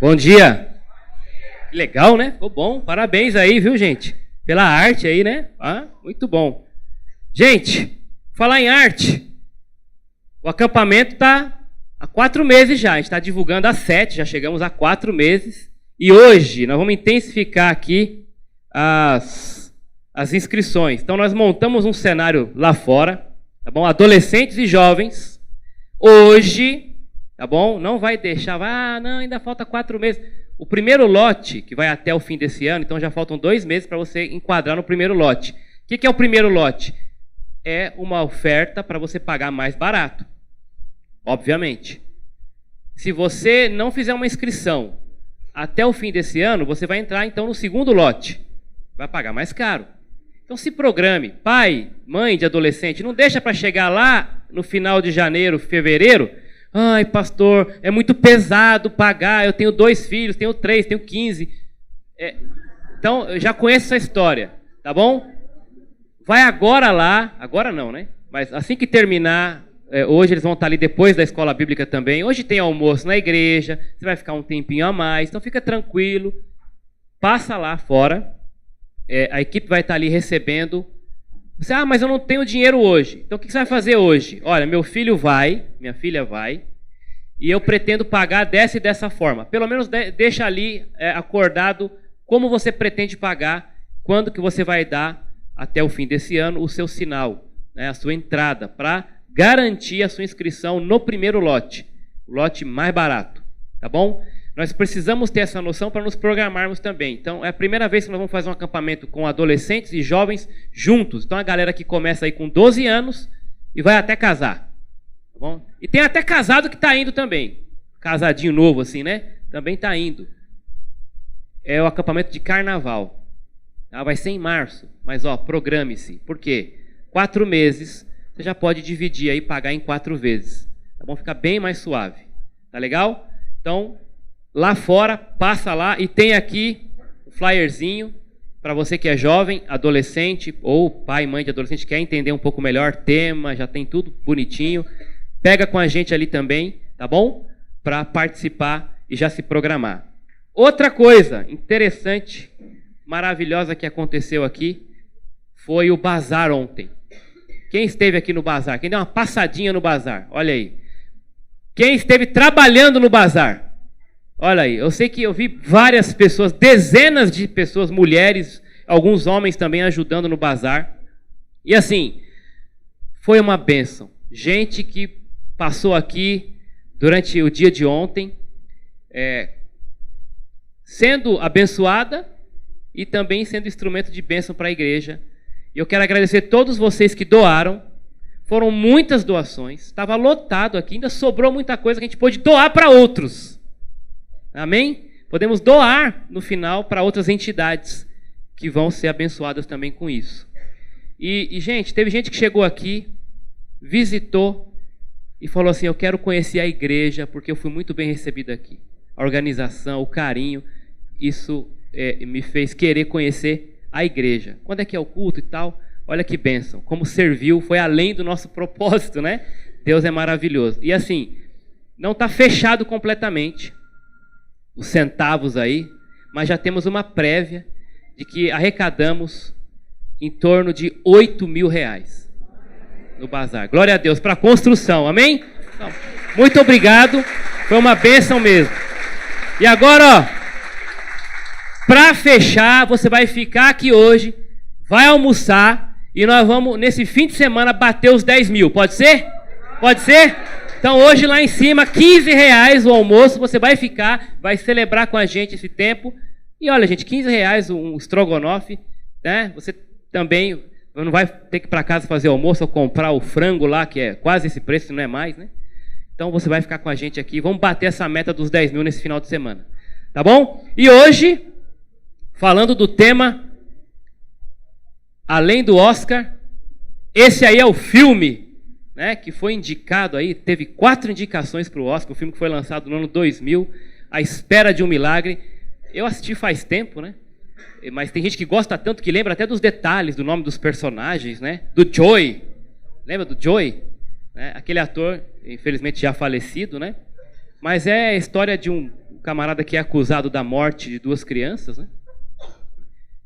Bom dia. Legal, né? Ficou bom. Parabéns aí, viu, gente? Pela arte aí, né? Ah, muito bom. Gente, falar em arte, o acampamento está há 4 meses já. A gente está divulgando há 7, já chegamos a 4 meses. E hoje nós vamos intensificar aqui as inscrições. Então nós montamos um cenário lá fora, tá bom? Adolescentes e jovens. Hoje, tá bom? Não vai deixar, não, ainda falta 4 meses. O primeiro lote, que vai até o fim desse ano, então já faltam 2 meses para você enquadrar no primeiro lote. O que é o primeiro lote? É uma oferta para você pagar mais barato, obviamente. Se você não fizer uma inscrição até o fim desse ano, você vai entrar então no segundo lote. Vai pagar mais caro. Então se programe. Pai, mãe de adolescente, não deixa para chegar lá no final de janeiro, fevereiro. Ai, pastor, é muito pesado pagar. Eu tenho 2 filhos, tenho 3, tenho 15. Então, eu já conheço essa história, tá bom? Vai agora lá, agora não, né? Mas assim que terminar, hoje eles vão estar ali depois da escola bíblica também. Hoje tem almoço na igreja, você vai ficar um tempinho a mais, então fica tranquilo. Passa lá fora, a equipe vai estar ali recebendo. Você, mas eu não tenho dinheiro hoje. Então o que você vai fazer hoje? Olha, meu filho vai, minha filha vai, e eu pretendo pagar dessa e dessa forma. Pelo menos deixa ali acordado como você pretende pagar, quando que você vai dar até o fim desse ano o seu sinal, né, a sua entrada, para garantir a sua inscrição no primeiro lote, o lote mais barato, tá bom? Nós precisamos ter essa noção para nos programarmos também. Então, é a primeira vez que nós vamos fazer um acampamento com adolescentes e jovens juntos. Então, a galera que começa aí com 12 anos e vai até casar. Tá bom? E tem até casado que está indo também. Casadinho novo assim, né? Também está indo. É o acampamento de carnaval. Vai ser em março. Mas, programe-se. Por quê? 4 meses, você já pode dividir aí e pagar em 4 vezes. Tá bom? Fica bem mais suave. Tá legal? Então, lá fora, passa lá e tem aqui o flyerzinho para você que é jovem, adolescente ou pai, mãe de adolescente, quer entender um pouco melhor, tema, já tem tudo bonitinho. Pega com a gente ali também, tá bom? Para participar e já se programar. Outra coisa interessante, maravilhosa que aconteceu aqui foi o bazar ontem. Quem esteve aqui no bazar? Quem deu uma passadinha no bazar? Olha aí. Quem esteve trabalhando no bazar? Olha aí, eu sei que eu vi várias pessoas, dezenas de pessoas, mulheres, alguns homens também ajudando no bazar. E assim, foi uma bênção. Gente que passou aqui durante o dia de ontem, sendo abençoada e também sendo instrumento de bênção para a igreja. E eu quero agradecer a todos vocês que doaram. Foram muitas doações, estava lotado aqui, ainda sobrou muita coisa que a gente pôde doar para outros. Amém? Podemos doar no final para outras entidades que vão ser abençoadas também com isso. E, gente, teve gente que chegou aqui, visitou e falou assim, eu quero conhecer a igreja porque eu fui muito bem recebido aqui. A organização, o carinho, isso me fez querer conhecer a igreja. Quando é que é o culto e tal? Olha que bênção. Como serviu, foi além do nosso propósito, né? Deus é maravilhoso. E assim, não está fechado completamente os centavos aí, mas já temos uma prévia de que arrecadamos em torno de R$8.000 no bazar. Glória a Deus, para a construção, amém? Então, muito obrigado, foi uma bênção mesmo. E agora, para fechar, você vai ficar aqui hoje, vai almoçar e nós vamos, nesse fim de semana, bater os 10 mil, pode ser? Pode ser? Então hoje lá em cima, R$15 o almoço, você vai ficar, vai celebrar com a gente esse tempo. E olha, gente, R$15 um estrogonofe, né? Você também não vai ter que ir para casa fazer almoço ou comprar o frango lá, que é quase esse preço, não é mais, né? Então você vai ficar com a gente aqui, vamos bater essa meta dos 10 mil nesse final de semana. Tá bom? E hoje, falando do tema, além do Oscar, esse aí é o filme, né, que foi indicado aí, teve 4 indicações para o Oscar, o filme que foi lançado no ano 2000, A Espera de um Milagre. Eu assisti faz tempo, né? Mas tem gente que gosta tanto que lembra até dos detalhes do nome dos personagens, né? Do Joey. Lembra do Joey? Aquele ator, infelizmente já falecido, né? Mas é a história de um camarada que é acusado da morte de 2 crianças, né?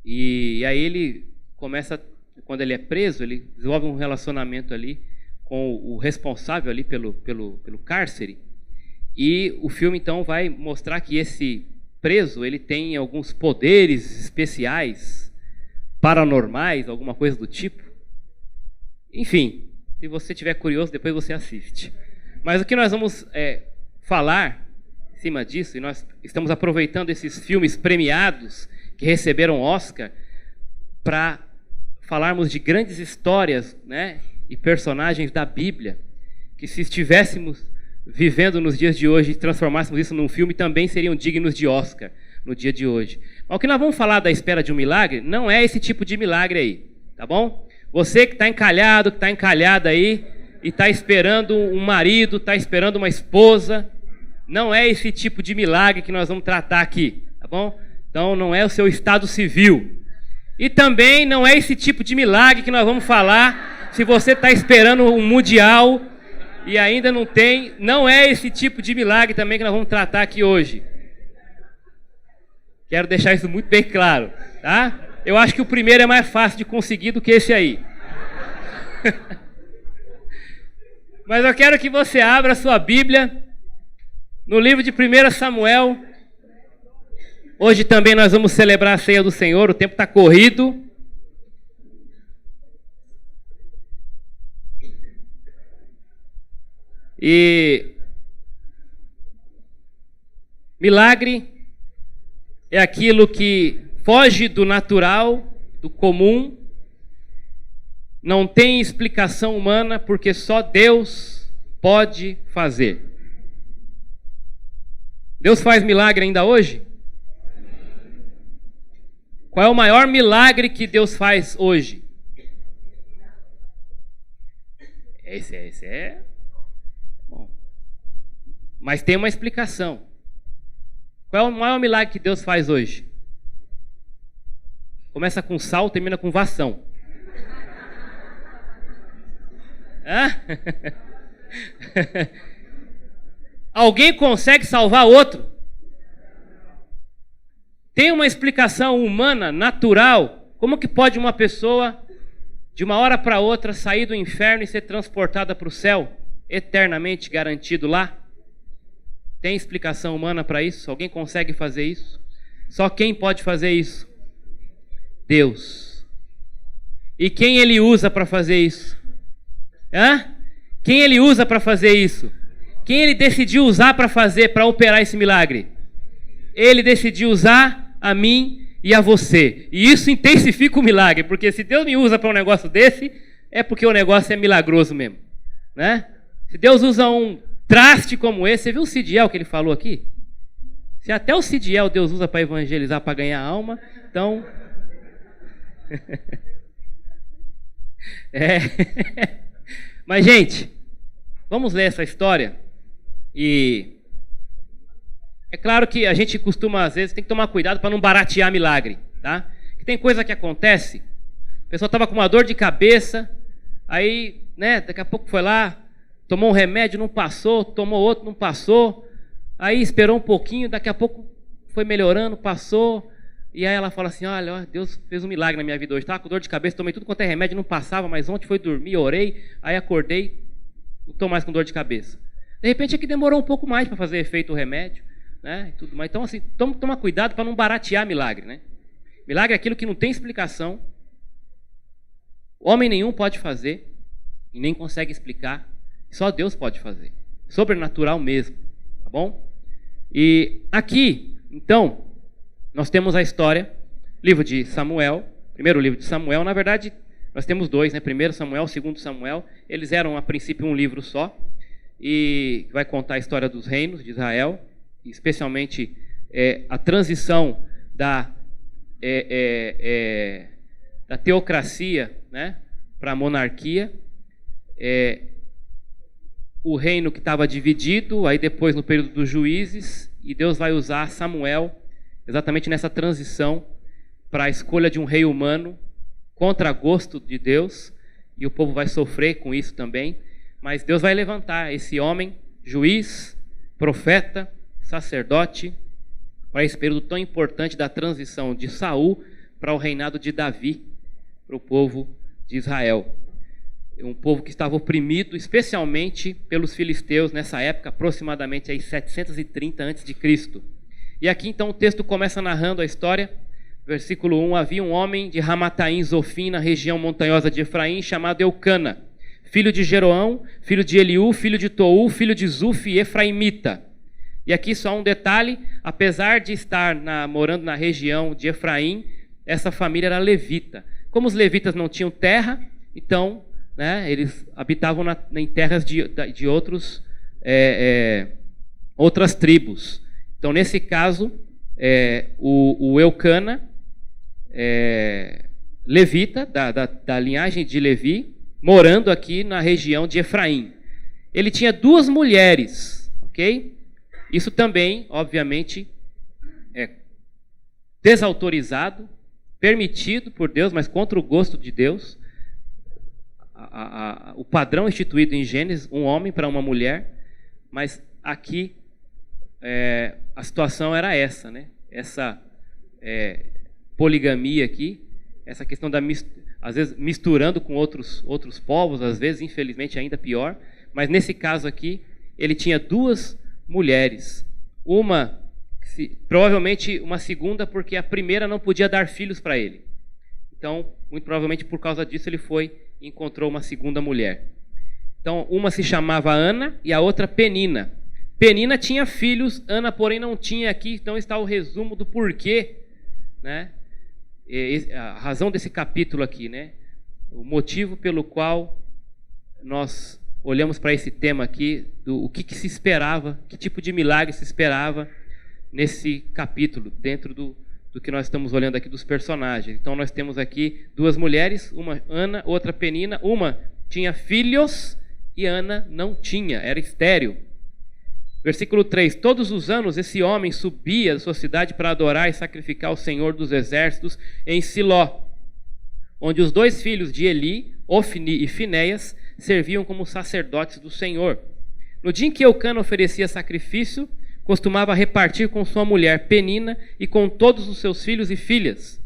E aí ele começa, quando ele é preso, ele desenvolve um relacionamento ali com o responsável ali pelo cárcere. E o filme então vai mostrar que esse preso, ele tem alguns poderes especiais, paranormais, alguma coisa do tipo. Enfim, se você estiver curioso, depois você assiste. Mas o que nós vamos falar em cima disso, e nós estamos aproveitando esses filmes premiados que receberam Oscar para falarmos de grandes histórias, né, e personagens da Bíblia, que se estivéssemos vivendo nos dias de hoje e transformássemos isso num filme, também seriam dignos de Oscar no dia de hoje. Mas o que nós vamos falar da espera de um milagre não é esse tipo de milagre aí, tá bom? Você que está encalhado, que está encalhada aí e está esperando um marido, está esperando uma esposa, não é esse tipo de milagre que nós vamos tratar aqui, tá bom? Então não é o seu estado civil. E também não é esse tipo de milagre que nós vamos falar se você está esperando um mundial e ainda não tem. Não é esse tipo de milagre também que nós vamos tratar aqui hoje. Quero deixar isso muito bem claro, tá? Eu acho que o primeiro é mais fácil de conseguir do que esse aí. Mas eu quero que você abra a sua Bíblia no livro de 1 Samuel. Hoje também nós vamos celebrar a ceia do Senhor, o tempo está corrido. E milagre é aquilo que foge do natural, do comum, não tem explicação humana, porque só Deus pode fazer. Deus faz milagre ainda hoje? Qual é o maior milagre que Deus faz hoje? Esse é bom. Mas tem uma explicação. Qual é o maior milagre que Deus faz hoje? Começa com sal, termina com vação. Hã? Alguém consegue salvar outro? Tem uma explicação humana, natural? Como que pode uma pessoa, de uma hora para outra, sair do inferno e ser transportada para o céu, eternamente garantido lá? Tem explicação humana para isso? Alguém consegue fazer isso? Só quem pode fazer isso? Deus. E quem ele usa para fazer isso? Hã? Quem ele usa para fazer isso? Quem ele decidiu usar para operar esse milagre? Ele decidiu usar a mim e a você. E isso intensifica o milagre, porque se Deus me usa para um negócio desse, é porque o negócio é milagroso mesmo, né? Se Deus usa um traste como esse, você viu o Cidiel que ele falou aqui? Se até o Cidiel Deus usa para evangelizar, para ganhar alma, então... Mas, gente, vamos ler essa história. E é claro que a gente costuma, às vezes, tem que tomar cuidado para não baratear milagre, tá? Que tem coisa que acontece, a pessoa estava com uma dor de cabeça, aí, né, daqui a pouco foi lá, tomou um remédio, não passou, tomou outro, não passou, aí esperou um pouquinho, daqui a pouco foi melhorando, passou, e aí ela fala assim, olha, Deus fez um milagre na minha vida hoje, estava com dor de cabeça, tomei tudo quanto é remédio, não passava, mas ontem foi dormir, orei, aí acordei, não estou mais com dor de cabeça. De repente é que demorou um pouco mais para fazer efeito o remédio, né, e tudo mais. Então, assim, toma cuidado para não baratear milagre, né? Milagre é aquilo que não tem explicação, homem nenhum pode fazer, e nem consegue explicar, só Deus pode fazer, sobrenatural mesmo, tá bom? E aqui, então, nós temos a história, livro de Samuel, primeiro livro de Samuel, na verdade, nós temos dois, né? 1 Samuel, 2 Samuel, eles eram a princípio um livro só, e vai contar a história dos reinos de Israel, especialmente a transição da teocracia, né, para a monarquia, o reino que estava dividido, aí depois no período dos juízes, e Deus vai usar Samuel exatamente nessa transição para a escolha de um rei humano contra gosto de Deus, e o povo vai sofrer com isso também, mas Deus vai levantar esse homem, juiz, profeta, sacerdote, para esse período tão importante da transição de Saul para o reinado de Davi, para o povo de Israel. Um povo que estava oprimido especialmente pelos filisteus nessa época, aproximadamente aí 730 a.C. E aqui então o texto começa narrando a história. Versículo 1, havia um homem de Ramataim Zofim, na região montanhosa de Efraim, chamado Eucana, filho de Jeroão, filho de Eliú, filho de Tou, filho de Zuf e Efraimita. E aqui só um detalhe, apesar de estar morando na região de Efraim, essa família era levita. Como os levitas não tinham terra, então eles habitavam em terras de outras tribos. Então, nesse caso, o Eucana, levita, da linhagem de Levi, morando aqui na região de Efraim. Ele tinha 2 mulheres, ok? Isso também, obviamente, é desautorizado, permitido por Deus, mas contra o gosto de Deus. O padrão instituído em Gênesis, um homem para uma mulher, mas aqui a situação era essa, né? Essa poligamia aqui, essa questão às vezes misturando com outros povos, às vezes, infelizmente, ainda pior. Mas nesse caso aqui, ele tinha 2 mulheres. Provavelmente uma segunda, porque a primeira não podia dar filhos para ele. Então, muito provavelmente por causa disso, ele foi e encontrou uma segunda mulher. Então, uma se chamava Ana e a outra Penina. Penina tinha filhos, Ana, porém, não tinha. Aqui, então, está o resumo do porquê, né? A razão desse capítulo aqui, né? O motivo pelo qual nós olhamos para esse tema aqui, o que se esperava, que tipo de milagre se esperava nesse capítulo, dentro do que nós estamos olhando aqui dos personagens. Então nós temos aqui 2 mulheres, uma Ana, outra Penina. Uma tinha filhos e Ana não tinha, era estéril. Versículo 3, todos os anos esse homem subia da sua cidade para adorar e sacrificar ao Senhor dos Exércitos em Siló, onde os 2 filhos de Eli, Ofni e Finéias, serviam como sacerdotes do Senhor. No dia em que Eucana oferecia sacrifício, costumava repartir com sua mulher Penina e com todos os seus filhos e filhas.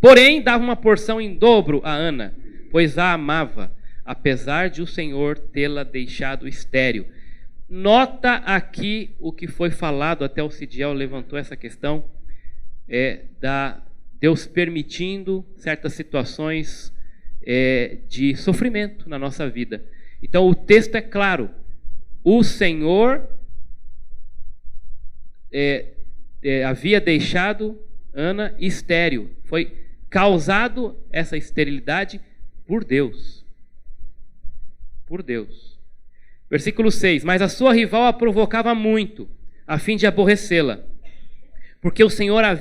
Porém, dava uma porção em dobro a Ana, pois a amava, apesar de o Senhor tê-la deixado estéril. Nota aqui o que foi falado, até o Cidiel levantou essa questão, Deus permitindo certas situações de sofrimento na nossa vida. Então o texto é claro, o Senhor havia deixado Ana estéril, foi causado essa esterilidade por Deus. Por Deus. Versículo 6, mas a sua rival a provocava muito, a fim de aborrecê-la, porque o Senhor a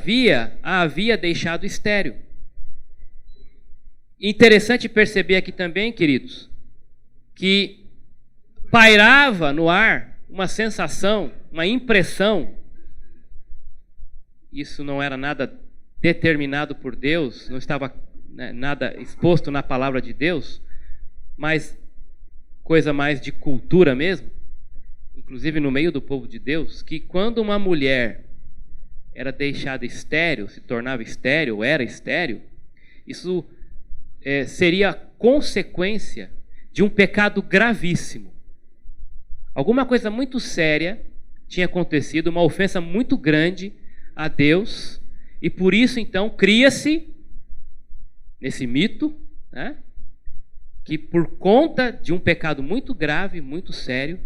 havia deixado estéril. Interessante perceber aqui também, queridos, que pairava no ar uma sensação, uma impressão, isso não era nada determinado por Deus, não estava nada exposto na palavra de Deus, mas coisa mais de cultura mesmo, inclusive no meio do povo de Deus, que quando uma mulher era deixada estéril, se tornava estéril, era estéril, isso seria consequência de um pecado gravíssimo. Alguma coisa muito séria tinha acontecido, uma ofensa muito grande a Deus, e por isso então cria-se nesse mito, né, que por conta de um pecado muito grave, muito sério,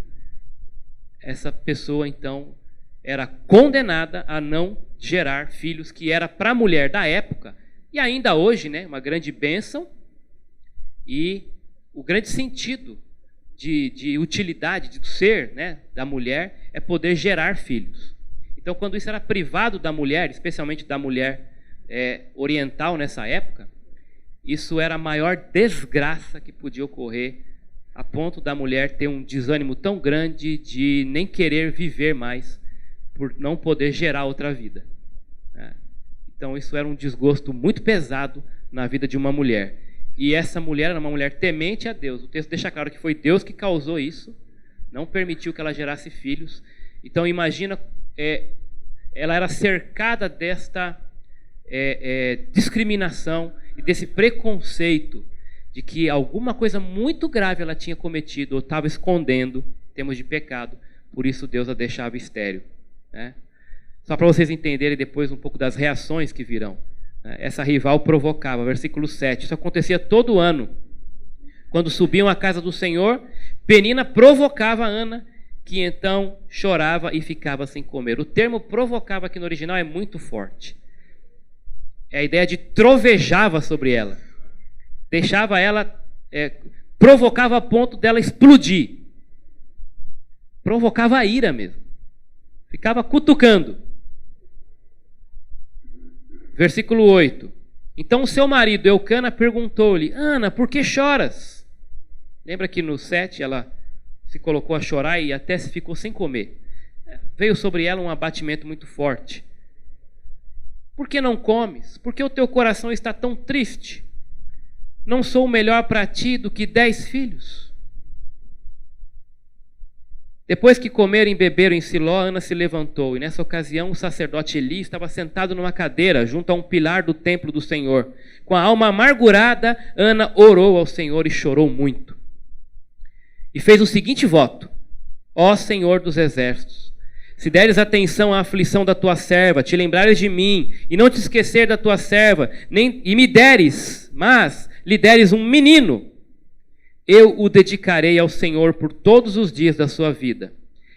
essa pessoa então era condenada a não gerar filhos, que era para a mulher da época, e ainda hoje, né, uma grande bênção, e o grande sentido de utilidade do ser, né, da mulher é poder gerar filhos. Então, quando isso era privado da mulher, especialmente da mulher oriental nessa época, isso era a maior desgraça que podia ocorrer, a ponto da mulher ter um desânimo tão grande de nem querer viver mais, por não poder gerar outra vida. Então isso era um desgosto muito pesado na vida de uma mulher. E essa mulher era uma mulher temente a Deus. O texto deixa claro que foi Deus que causou isso, não permitiu que ela gerasse filhos. Então imagina ela era cercada desta discriminação e desse preconceito de que alguma coisa muito grave ela tinha cometido ou estava escondendo em termos de pecado, por isso Deus a deixava estéril, né? Só para vocês entenderem depois um pouco das reações que virão, né? Essa rival provocava, versículo 7, isso acontecia todo ano. Quando subiam à casa do Senhor, Penina provocava Ana, que então chorava e ficava sem comer. O termo provocava aqui no original é muito forte. É a ideia de trovejava sobre ela. Deixava ela, provocava a ponto dela explodir. Provocava a ira mesmo. Ficava cutucando. Versículo 8. Então o seu marido, Eucana, perguntou-lhe: Ana, por que choras? Lembra que no 7 ela se colocou a chorar e até se ficou sem comer. Veio sobre ela um abatimento muito forte. Por que não comes? Por que o teu coração está tão triste? Não sou melhor para ti do que 10 filhos? Depois que comeram e beberam em Siló, Ana se levantou, e nessa ocasião o sacerdote Eli estava sentado numa cadeira junto a um pilar do templo do Senhor. Com a alma amargurada, Ana orou ao Senhor e chorou muito. E fez o seguinte voto: ó Senhor dos exércitos, se deres atenção à aflição da tua serva, te lembrares de mim, e não te esquecer da tua serva, e me deres, mas lhe deres um menino, eu o dedicarei ao Senhor por todos os dias da sua vida,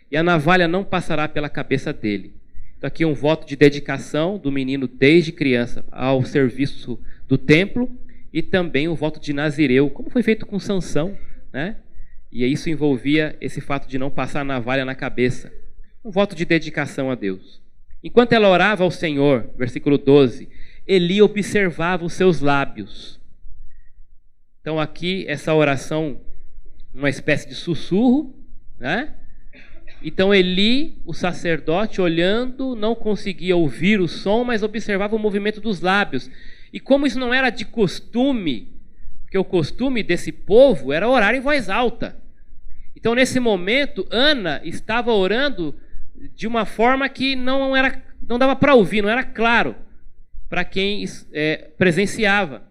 e a navalha não passará pela cabeça dele. Então aqui um voto de dedicação do menino desde criança ao serviço do templo, e também um voto de nazireu, como foi feito com Sansão, né? E isso envolvia esse fato de não passar a navalha na cabeça. Um voto de dedicação a Deus. Enquanto ela orava ao Senhor, versículo 12, Eli observava os seus lábios. Então aqui essa oração, uma espécie de sussurro, né? Então Eli, o sacerdote, olhando, não conseguia ouvir o som, mas observava o movimento dos lábios. E como isso não era de costume, porque o costume desse povo era orar em voz alta. Então, nesse momento, Ana estava orando de uma forma que não dava para ouvir, não era claro para quem presenciava.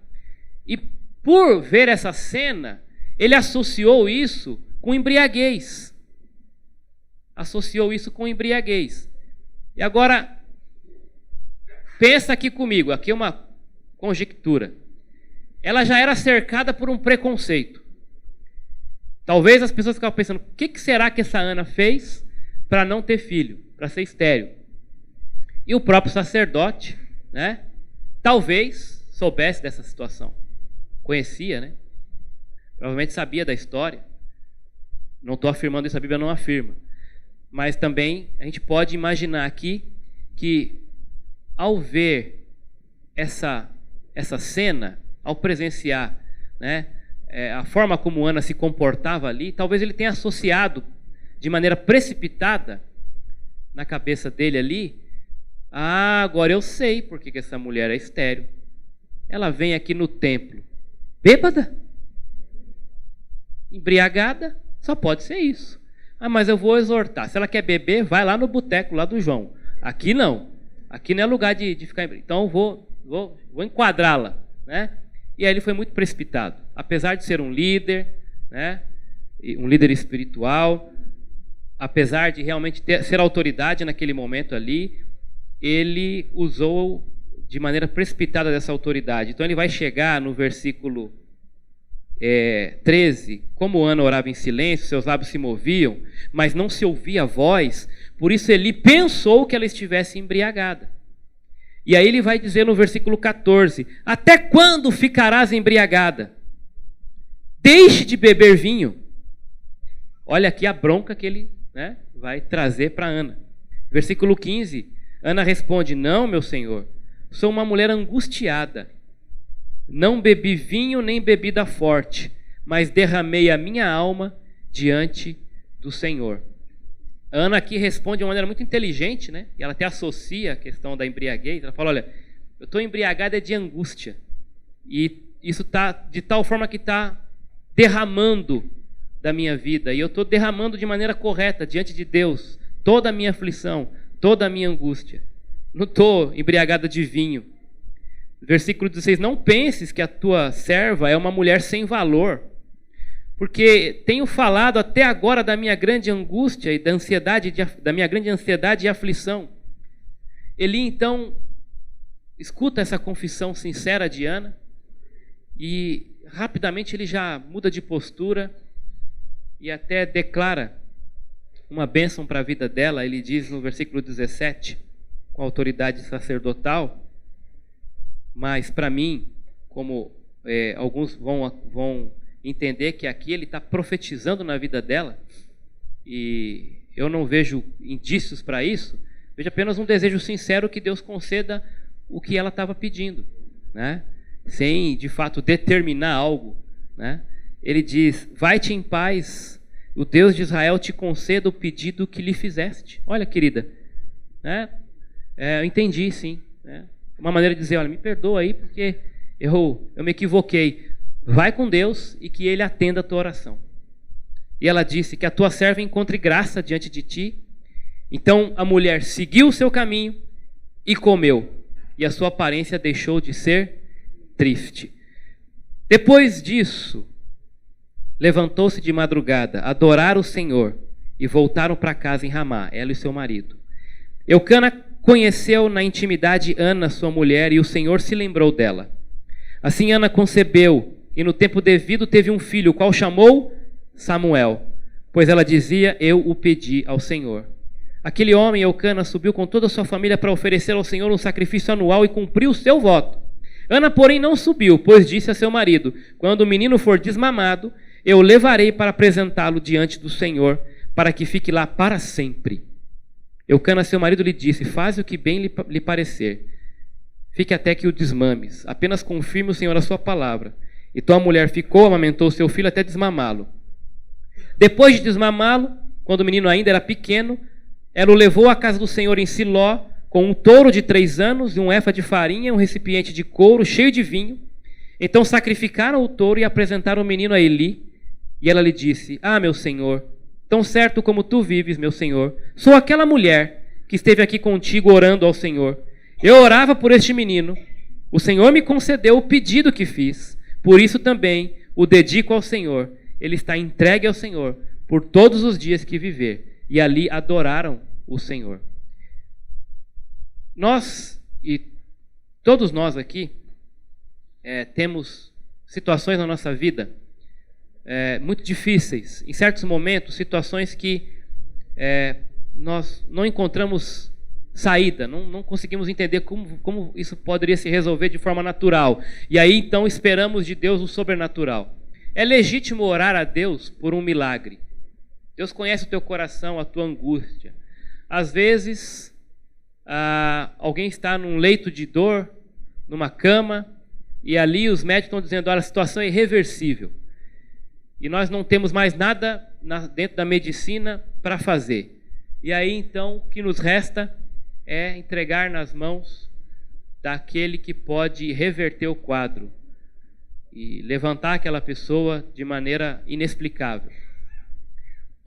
E por ver essa cena, ele associou isso com embriaguez. Associou isso com embriaguez. E agora, pensa aqui comigo, aqui é uma conjectura. Ela já era cercada por um preconceito. Talvez as pessoas ficavam pensando: o que será que essa Ana fez para não ter filho, para ser estéril? E o próprio sacerdote, né, talvez soubesse dessa situação. Conhecia, né? Provavelmente sabia da história. Não estou afirmando isso, a Bíblia não afirma. Mas também a gente pode imaginar aqui que ao ver essa cena, ao presenciar, né, a forma como Ana se comportava ali, talvez ele tenha associado de maneira precipitada na cabeça dele ali: ah, agora eu sei por que essa mulher é estéril. Ela vem aqui no templo bêbada, embriagada, só pode ser isso. Ah, mas eu vou exortar. Se ela quer beber, vai lá no boteco lá do João. Aqui não. Aqui não é lugar de ficar embriagado. Então vou enquadrá-la, né? E aí ele foi muito precipitado. Apesar de ser um líder, né, um líder espiritual, apesar de realmente ser autoridade naquele momento ali, ele usou de maneira precipitada dessa autoridade. Então ele vai chegar no versículo 13, como Ana orava em silêncio, seus lábios se moviam, mas não se ouvia a voz, por isso Eli pensou que ela estivesse embriagada. E aí ele vai dizer no versículo 14: até quando ficarás embriagada? Deixe de beber vinho. Olha aqui a bronca que ele, né, vai trazer para Ana. Versículo 15, Ana responde: não, meu senhor, sou uma mulher angustiada. Não bebi vinho nem bebida forte, mas derramei a minha alma diante do Senhor. Ana aqui responde de uma maneira muito inteligente, né? E ela até associa a questão da embriaguez. Ela fala: olha, eu estou embriagada de angústia. E isso está de tal forma que está derramando da minha vida. E eu estou derramando de maneira correta diante de Deus toda a minha aflição, toda a minha angústia. não estou embriagada de vinho. Versículo 16, não penses que a tua serva é uma mulher sem valor, porque tenho falado até agora da minha grande angústia e da minha grande ansiedade e aflição. Eli, então, escuta essa confissão sincera de Ana e rapidamente ele já muda de postura e até declara uma bênção para a vida dela. Ele diz no versículo 17, com autoridade sacerdotal, mas para mim, como alguns vão entender que aqui ele está profetizando na vida dela, e eu não vejo indícios para isso, vejo apenas um desejo sincero que Deus conceda o que ela estava pedindo, né? Sem de fato determinar algo, né? Ele diz, vai-te em paz, o Deus de Israel te conceda o pedido que lhe fizeste. Olha, querida, né? Eu entendi, sim, né? Uma maneira de dizer, olha, me perdoa aí porque eu me equivoquei. Vai com Deus e que Ele atenda a tua oração. E ela disse que a tua serva encontre graça diante de ti. Então a mulher seguiu o seu caminho e comeu, e a sua aparência deixou de ser triste. Depois disso, levantou-se de madrugada, adoraram o Senhor e voltaram para casa em Ramá, ela e seu marido. Eucana conheceu na intimidade Ana, sua mulher, e o Senhor se lembrou dela. Assim Ana concebeu e no tempo devido teve um filho, o qual chamou Samuel, pois ela dizia, eu o pedi ao Senhor. Aquele homem, Eucana, subiu com toda a sua família para oferecer ao Senhor um sacrifício anual e cumpriu o seu voto. Ana, porém, não subiu, pois disse a seu marido, quando o menino for desmamado, eu o levarei para apresentá-lo diante do Senhor, para que fique lá para sempre. Eucana, seu marido, lhe disse, faz o que bem lhe parecer. Fique até que o desmames. Apenas confirme o Senhor a sua palavra. E tua mulher ficou, amamentou seu filho até desmamá-lo. Depois de desmamá-lo, quando o menino ainda era pequeno, ela o levou à casa do Senhor em Siló, com um touro de 3 anos, e um efa de farinha, um recipiente de couro cheio de vinho. Então sacrificaram o touro e apresentaram o menino a Eli. E ela lhe disse, meu senhor, tão certo como tu vives, meu senhor, sou aquela mulher que esteve aqui contigo orando ao Senhor. Eu orava por este menino, o Senhor me concedeu o pedido que fiz, por isso também o dedico ao Senhor. Ele está entregue ao Senhor por todos os dias que viver. E ali adoraram o Senhor. Nós, e todos nós aqui, temos situações na nossa vida muito difíceis. Em certos momentos, situações que nós não encontramos saída, não conseguimos entender como isso poderia se resolver de forma natural. E aí, então, esperamos de Deus o sobrenatural. É legítimo orar a Deus por um milagre. Deus conhece o teu coração, a tua angústia. Às vezes, alguém está num leito de dor, numa cama, e ali os médicos estão dizendo, olha, a situação é irreversível. E nós não temos mais nada dentro da medicina para fazer. E aí, então, o que nos resta é entregar nas mãos daquele que pode reverter o quadro e levantar aquela pessoa de maneira inexplicável.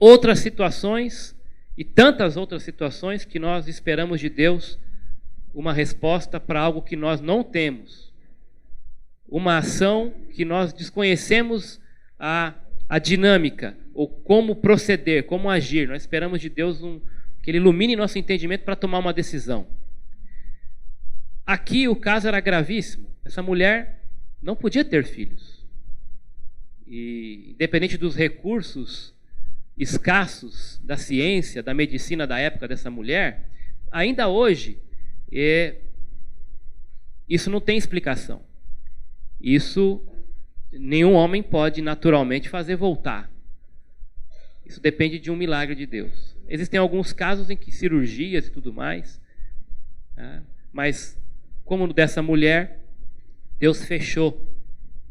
Outras situações, e tantas outras situações, que nós esperamos de Deus uma resposta para algo que nós não temos. Uma ação que nós desconhecemos a dinâmica, ou como proceder, como agir. Nós esperamos de Deus que Ele ilumine nosso entendimento para tomar uma decisão. Aqui o caso era gravíssimo. Essa mulher não podia ter filhos. E, independente dos recursos escassos da ciência, da medicina da época dessa mulher, ainda hoje, isso não tem explicação. Isso nenhum homem pode naturalmente fazer voltar. Isso depende de um milagre de Deus. Existem alguns casos em que cirurgias e tudo mais, mas como no dessa mulher, Deus fechou,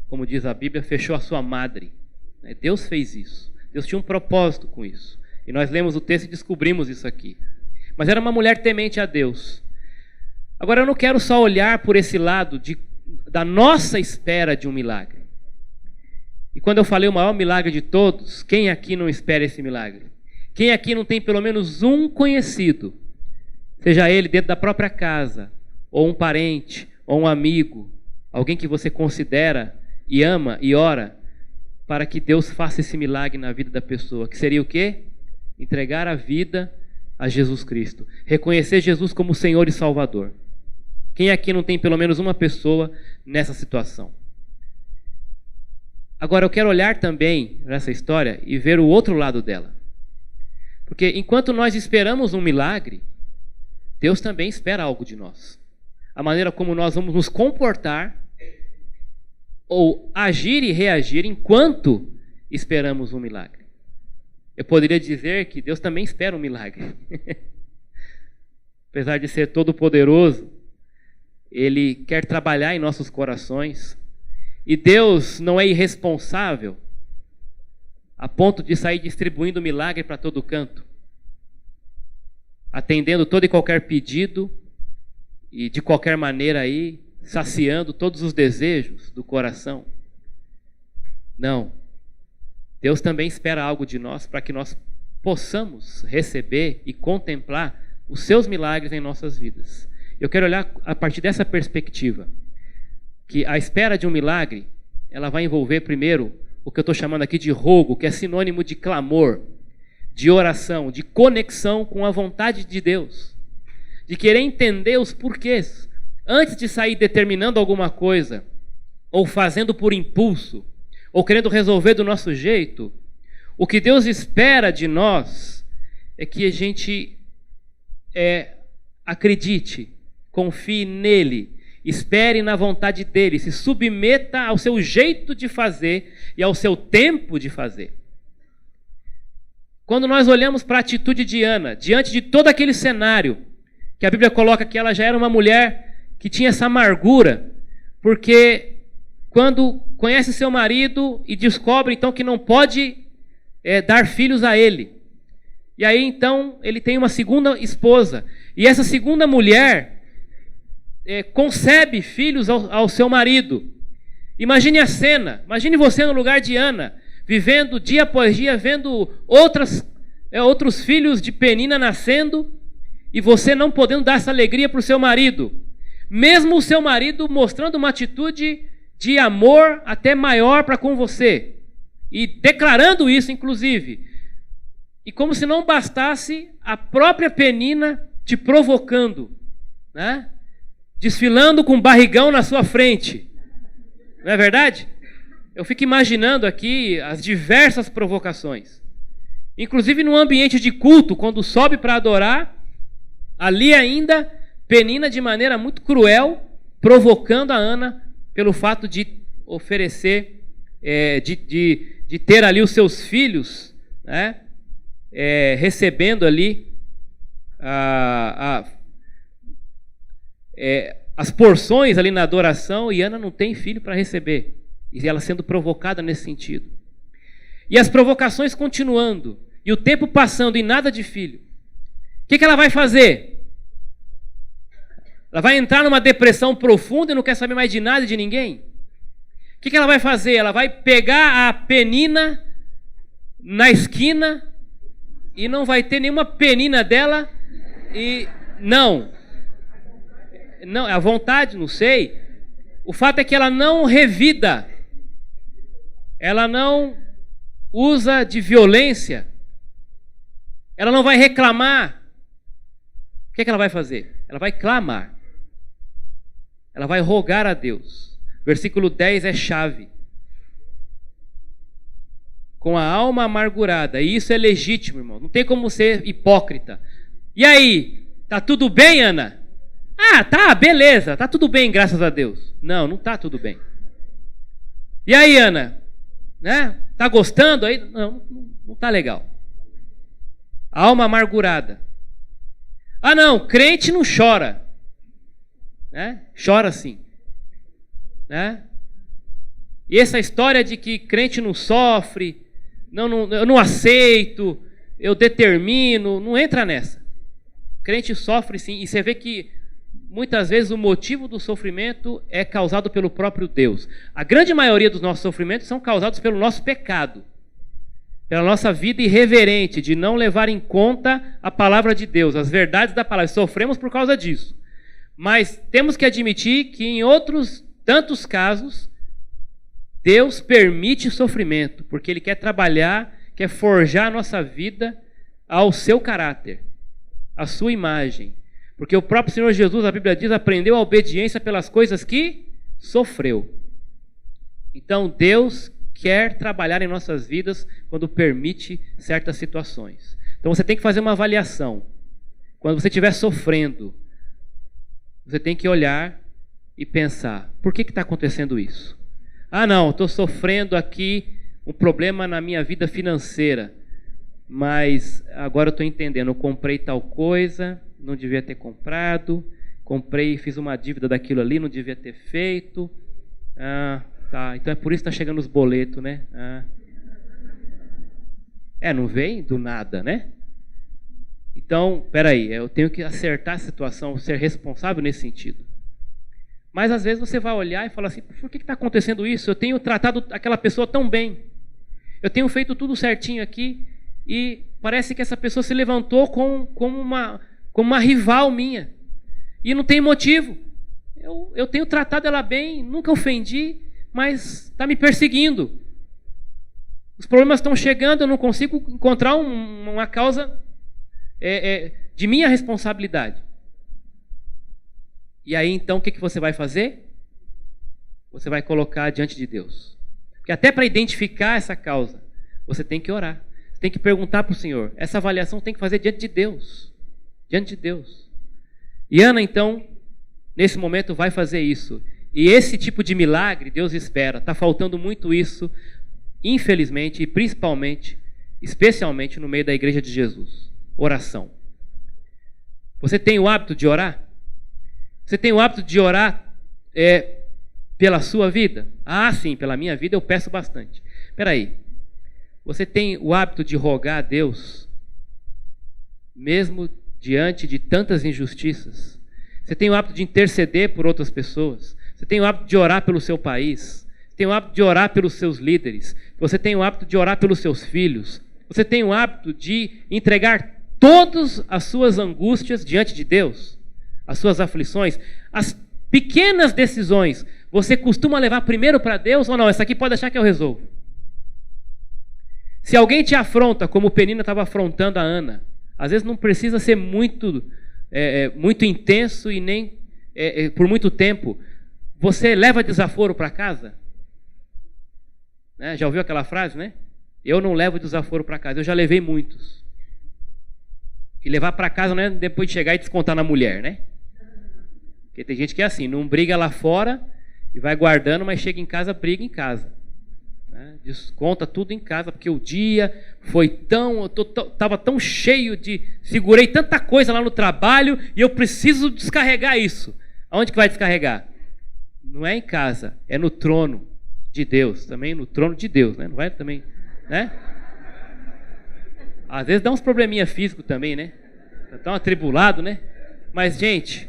como diz a Bíblia, fechou a sua madre. Deus fez isso. Deus tinha um propósito com isso. E nós lemos o texto e descobrimos isso aqui. Mas era uma mulher temente a Deus. Agora eu não quero só olhar por esse lado da nossa espera de um milagre. E quando eu falei o maior milagre de todos, quem aqui não espera esse milagre? Quem aqui não tem pelo menos um conhecido Seja ele dentro da própria casa, ou um parente, ou um amigo, alguém que você considera e ama e ora, para que Deus faça esse milagre na vida da pessoa, que seria o quê? Entregar a vida a Jesus Cristo. Reconhecer Jesus como Senhor e Salvador. Quem aqui não tem pelo menos uma pessoa nessa situação? Agora eu quero olhar também nessa história e ver o outro lado dela. Porque enquanto nós esperamos um milagre, Deus também espera algo de nós. A maneira como nós vamos nos comportar ou agir e reagir enquanto esperamos um milagre. Eu poderia dizer que Deus também espera um milagre. Apesar de ser todo poderoso, Ele quer trabalhar em nossos corações. E Deus não é irresponsável a ponto de sair distribuindo milagre para todo canto, atendendo todo e qualquer pedido e de qualquer maneira aí, saciando todos os desejos do coração. Não. Deus também espera algo de nós para que nós possamos receber e contemplar os seus milagres em nossas vidas. Eu quero olhar a partir dessa perspectiva, que a espera de um milagre, ela vai envolver primeiro o que eu estou chamando aqui de rogo, que é sinônimo de clamor, de oração, de conexão com a vontade de Deus, de querer entender os porquês, antes de sair determinando alguma coisa, ou fazendo por impulso, ou querendo resolver do nosso jeito. O que Deus espera de nós é que a gente acredite, confie nele, espere na vontade dele, se submeta ao seu jeito de fazer e ao seu tempo de fazer. Quando nós olhamos para a atitude de Ana, diante de todo aquele cenário, que a Bíblia coloca que ela já era uma mulher que tinha essa amargura, porque quando conhece seu marido e descobre então que não pode dar filhos a ele, e aí então ele tem uma segunda esposa, e essa segunda mulher concebe filhos ao seu marido. Imagine a cena, imagine você no lugar de Ana, vivendo dia após dia, vendo outros filhos de Penina nascendo, e você não podendo dar essa alegria para o seu marido, mesmo o seu marido mostrando uma atitude de amor até maior para com você, e declarando isso inclusive, e como se não bastasse, a própria Penina te provocando, né? Desfilando com barrigão na sua frente, não é verdade? Eu fico imaginando aqui as diversas provocações, inclusive no ambiente de culto, quando sobe para adorar, ali ainda Penina de maneira muito cruel, provocando a Ana pelo fato de oferecer, de ter ali os seus filhos, né, recebendo ali as porções ali na adoração, e Ana não tem filho para receber, e ela sendo provocada nesse sentido. E as provocações continuando, e o tempo passando e nada de filho. O que ela vai fazer? Ela vai entrar numa depressão profunda e não quer saber mais de nada e de ninguém? O que ela vai fazer? Ela vai pegar a Penina na esquina e não vai ter nenhuma Penina dela e... Não, a vontade, não sei. O fato é que ela não revida, ela não usa de violência, ela não vai reclamar. O que ela vai fazer? Ela vai clamar, ela vai rogar a Deus. Versículo 10 é chave. Com a alma amargurada, e isso é legítimo, irmão, não tem como ser hipócrita. E aí, tá tudo bem, Ana? Ah, tá, beleza, tá tudo bem, graças a Deus. Não tá tudo bem. E aí, Ana? Né? Tá gostando aí? Não tá legal. Alma amargurada. Ah, não, crente não chora. Né? Chora sim. Né? E essa história de que crente não sofre, eu não aceito, eu determino, não entra nessa. Crente sofre sim, e você vê que muitas vezes o motivo do sofrimento é causado pelo próprio Deus. A grande maioria dos nossos sofrimentos são causados pelo nosso pecado. pela nossa vida irreverente, de não levar em conta a palavra de Deus, as verdades da palavra. Sofremos por causa disso. Mas temos que admitir que em outros tantos casos, Deus permite sofrimento, porque Ele quer trabalhar, quer forjar a nossa vida ao seu caráter, à sua imagem. Porque o próprio Senhor Jesus, a Bíblia diz, aprendeu a obediência pelas coisas que sofreu. Então Deus quer trabalhar em nossas vidas quando permite certas situações. Então você tem que fazer uma avaliação. Quando você estiver sofrendo, você tem que olhar e pensar, por que está acontecendo isso? Ah não, estou sofrendo aqui um problema na minha vida financeira, mas agora eu estou entendendo, eu comprei tal coisa, não devia ter comprado, comprei e fiz uma dívida daquilo ali, não devia ter feito. Tá, então é por isso que está chegando os boletos, né? Não vem do nada, né? Então, peraí, eu tenho que acertar a situação, ser responsável nesse sentido. Mas às vezes você vai olhar e falar assim, por que está acontecendo isso? Eu tenho tratado aquela pessoa tão bem, eu tenho feito tudo certinho aqui, e parece que essa pessoa se levantou como uma rival minha, e não tem motivo. Eu tenho tratado ela bem, nunca ofendi, mas está me perseguindo. Os problemas estão chegando, eu não consigo encontrar uma causa de minha responsabilidade. E aí então o que você vai fazer? Você vai colocar diante de Deus. Porque até para identificar essa causa, você tem que orar. Você tem que perguntar para o Senhor. Essa avaliação tem que fazer diante de Deus. Diante de Deus. E Ana então, nesse momento vai fazer isso. E esse tipo de milagre Deus espera. Está faltando muito isso, infelizmente, e principalmente, especialmente no meio da igreja de Jesus. Oração. Você tem o hábito de orar? Você tem o hábito de orar pela sua vida? Ah, sim, pela minha vida eu peço bastante. Espera aí. Você tem o hábito de rogar a Deus, mesmo diante de tantas injustiças? Você tem o hábito de interceder por outras pessoas? Você tem o hábito de orar pelo seu país? Você tem o hábito de orar pelos seus líderes? Você tem o hábito de orar pelos seus filhos? Você tem o hábito de entregar todas as suas angústias diante de Deus? As suas aflições? As pequenas decisões, você costuma levar primeiro para Deus ou não? Essa aqui pode deixar que eu resolvo. Se alguém te afronta, como o Penina estava afrontando a Ana, às vezes não precisa ser muito intenso e nem por muito tempo. Você leva desaforo para casa? Né? Já ouviu aquela frase, né? Eu não levo desaforo para casa. Eu já levei muitos. E levar para casa não é depois de chegar e descontar na mulher, né? Porque tem gente que é assim, não briga lá fora e vai guardando, mas chega em casa, briga em casa. Né? Desconta tudo em casa, porque o dia foi tão... Estava tão cheio de... Segurei tanta coisa lá no trabalho e eu preciso descarregar isso. Aonde que vai descarregar? Não é em casa, é no trono de Deus. Também no trono de Deus, né? Não vai também... Né? Às vezes dá uns probleminha físico também, né? Tá tão atribulado, né? Mas, gente,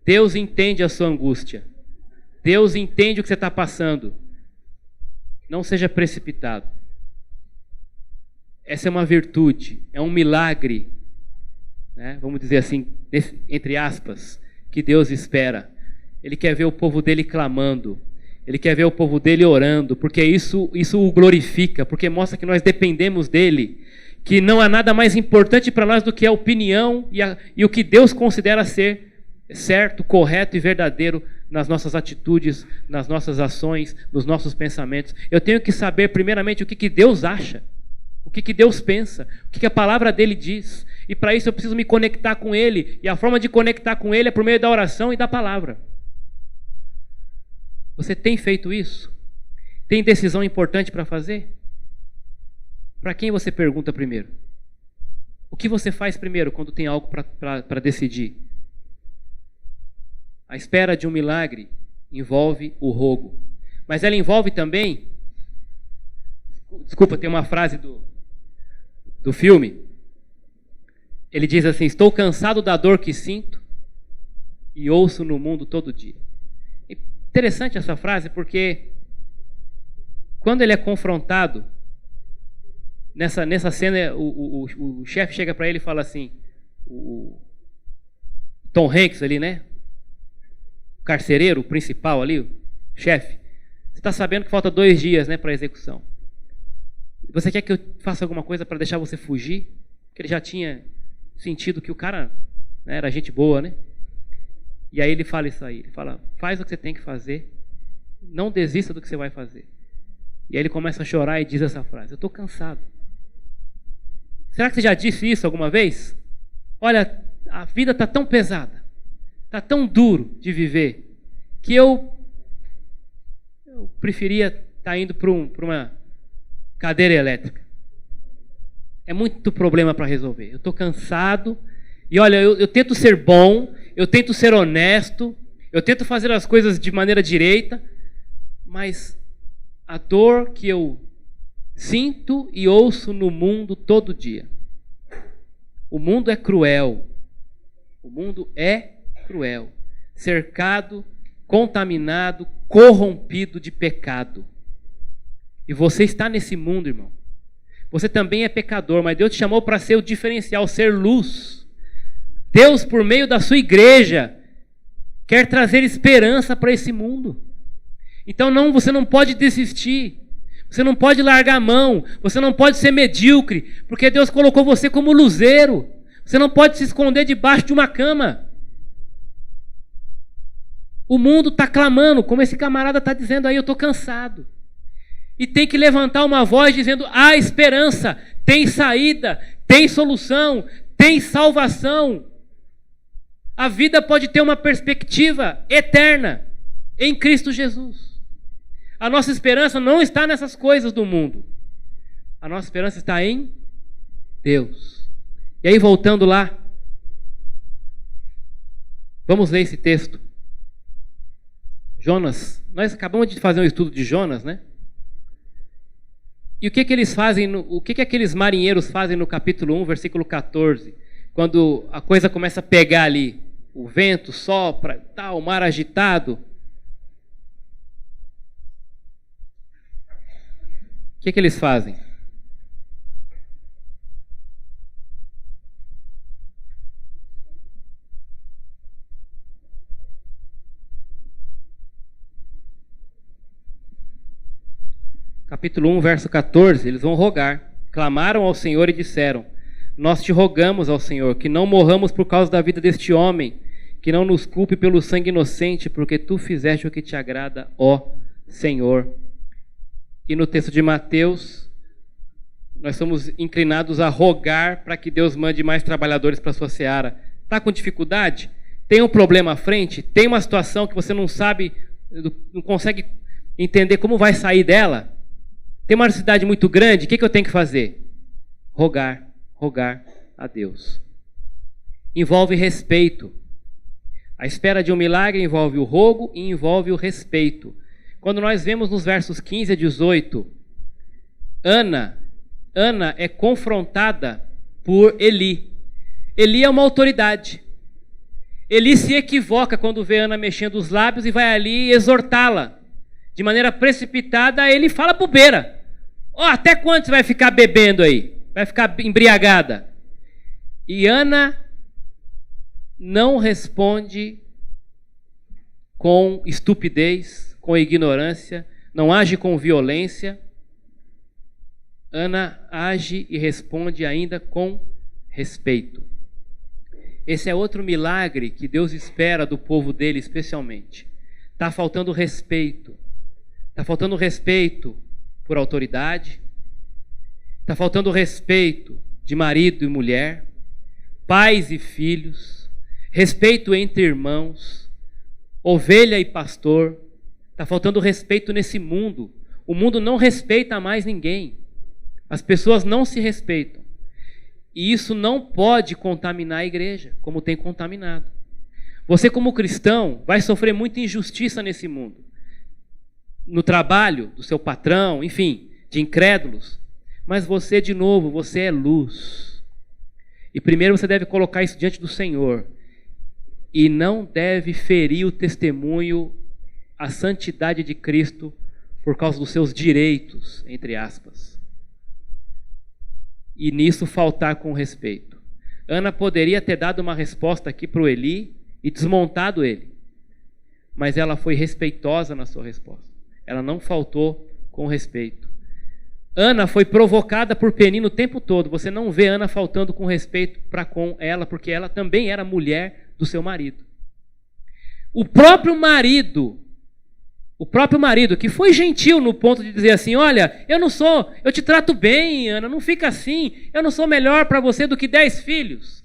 Deus entende a sua angústia. Deus entende o que você está passando. Não seja precipitado. Essa é uma virtude, é um milagre, né? Vamos dizer assim, entre aspas, que Deus espera. Ele quer ver o povo dele clamando. Ele quer ver o povo dele orando, porque isso o glorifica, porque mostra que nós dependemos dele, que não há nada mais importante para nós do que a opinião e o que Deus considera ser certo, correto e verdadeiro nas nossas atitudes, nas nossas ações, nos nossos pensamentos. Eu tenho que saber primeiramente o que Deus acha, o que Deus pensa, o que a palavra dele diz, e para isso eu preciso me conectar com ele, e a forma de conectar com ele é por meio da oração e da palavra. Você tem feito isso? Tem decisão importante para fazer? Para quem você pergunta primeiro? O que você faz primeiro quando tem algo para decidir? A espera de um milagre envolve o rogo. Mas ela envolve também... Desculpa, tem uma frase do filme. Ele diz assim: estou cansado da dor que sinto e ouço no mundo todo dia. Interessante essa frase, porque quando ele é confrontado nessa cena, o chefe chega para ele e fala assim, o Tom Hanks ali, né? O carcereiro, o principal ali, o chefe. Você está sabendo que falta 2 dias, né, para a execução. Você quer que eu faça alguma coisa para deixar você fugir? Porque ele já tinha sentido que o cara, né, era gente boa, né? E aí ele fala isso aí. Ele fala, faz o que você tem que fazer. Não desista do que você vai fazer. E aí ele começa a chorar e diz essa frase. Eu estou cansado. Será que você já disse isso alguma vez? Olha, a vida está tão pesada. Está tão duro de viver. Que eu preferia estar indo para uma cadeira elétrica. É muito problema para resolver. Eu estou cansado. E olha, eu tento ser bom. Eu tento ser honesto. Eu tento fazer as coisas de maneira direita. Mas a dor que eu sinto e ouço no mundo todo dia. O mundo é cruel. O mundo é cruel. Cercado, contaminado, corrompido de pecado. E você está nesse mundo, irmão. Você também é pecador, mas Deus te chamou para ser o diferencial, ser luz. Deus, por meio da sua igreja, quer trazer esperança para esse mundo. Então você não pode desistir. Você não pode largar a mão. Você não pode ser medíocre, porque Deus colocou você como luzeiro. Você não pode se esconder debaixo de uma cama. O mundo está clamando, como esse camarada está dizendo aí, eu estou cansado. E tem que levantar uma voz dizendo, há esperança, tem saída, tem solução, tem salvação. A vida pode ter uma perspectiva eterna em Cristo Jesus. A nossa esperança não está nessas coisas do mundo. A nossa esperança está em Deus. E aí, voltando lá, vamos ler esse texto. Jonas, nós acabamos de fazer um estudo de Jonas, né? E o que eles fazem, o que aqueles marinheiros fazem no capítulo 1, versículo 14, quando a coisa começa a pegar ali, o vento sopra, tá, o mar agitado. O que eles fazem? Capítulo 1, verso 14, eles vão rogar. Clamaram ao Senhor e disseram, nós te rogamos ao Senhor, que não morramos por causa da vida deste homem, que não nos culpe pelo sangue inocente, porque tu fizeste o que te agrada, ó Senhor. E no texto de Mateus, nós somos inclinados a rogar para que Deus mande mais trabalhadores para a sua seara. Está com dificuldade? Tem um problema à frente? Tem uma situação que você não sabe, não consegue entender como vai sair dela? Tem uma necessidade muito grande? O que eu tenho que fazer? Rogar a Deus. Envolve respeito. A espera de um milagre envolve o rogo e envolve o respeito. Quando nós vemos nos versos 15 a 18, Ana é confrontada por Eli. Eli é uma autoridade. Eli se equivoca quando vê Ana mexendo os lábios e vai ali exortá-la. De maneira precipitada, ele fala bobeira. Até quando você vai ficar bebendo aí? Vai ficar embriagada? E Ana não responde com estupidez, com ignorância, não age com violência. Ana age e responde ainda com respeito. Esse é outro milagre que Deus espera do povo dele especialmente. Está faltando respeito. Está faltando respeito por autoridade. Está faltando respeito de marido e mulher, pais e filhos, respeito entre irmãos, ovelha e pastor. Está faltando respeito nesse mundo. O mundo não respeita mais ninguém. As pessoas não se respeitam. E isso não pode contaminar a igreja, como tem contaminado. Você, como cristão, vai sofrer muita injustiça nesse mundo. No trabalho do seu patrão, enfim, de incrédulos. Mas você, de novo, você é luz. E primeiro você deve colocar isso diante do Senhor. E não deve ferir o testemunho, a santidade de Cristo, por causa dos seus direitos, entre aspas. e nisso faltar com respeito. Ana poderia ter dado uma resposta aqui para o Eli e desmontado ele, mas ela foi respeitosa na sua resposta. Ela não faltou com respeito. Ana foi provocada por Penina o tempo todo. Você não vê Ana faltando com respeito para com ela, porque ela também era mulher do seu marido. O próprio marido, que foi gentil no ponto de dizer assim, olha, eu te trato bem, Ana, não fica assim, eu não sou melhor para você do que 10 filhos.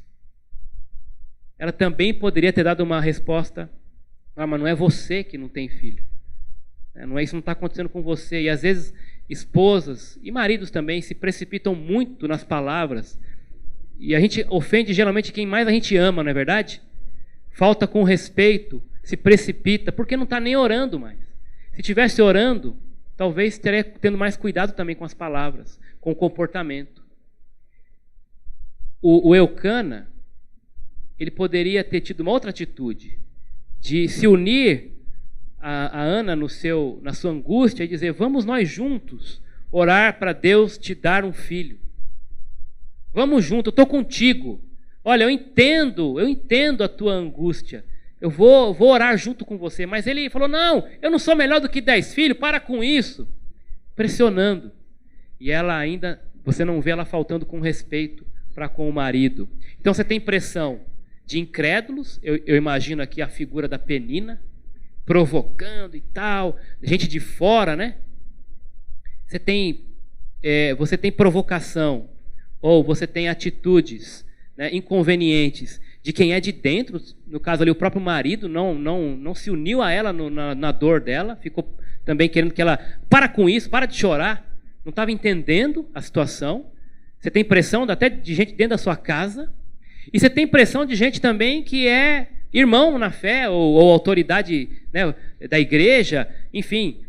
Ela também poderia ter dado uma resposta, mas não é você que não tem filho. Não é isso, não está acontecendo com você. E às vezes esposas e maridos também se precipitam muito nas palavras. E a gente ofende geralmente quem mais a gente ama, não é verdade? Falta com respeito, se precipita, porque não está nem orando mais. Se estivesse orando, talvez estaria tendo mais cuidado também com as palavras, com o comportamento. O Eucana, ele poderia ter tido uma outra atitude, de se unir a Ana na sua angústia e dizer, vamos nós juntos orar para Deus te dar um filho. Vamos juntos, eu estou contigo. Olha, eu entendo a tua angústia. Eu vou orar junto com você. Mas ele falou, não, eu não sou melhor do que 10 filhos, para com isso. Pressionando. E ela ainda, você não vê ela faltando com respeito para com o marido. Então você tem pressão de incrédulos, eu imagino aqui a figura da Penina, provocando e tal, gente de fora, né? Você tem provocação, ou você tem atitudes, né, inconvenientes de quem é de dentro. No caso ali, o próprio marido não se uniu a ela na dor dela, ficou também querendo que ela, para com isso, para de chorar, não estava entendendo a situação. Você tem pressão até de gente dentro da sua casa, e você tem pressão de gente também que é irmão na fé, ou autoridade, né, da igreja, enfim,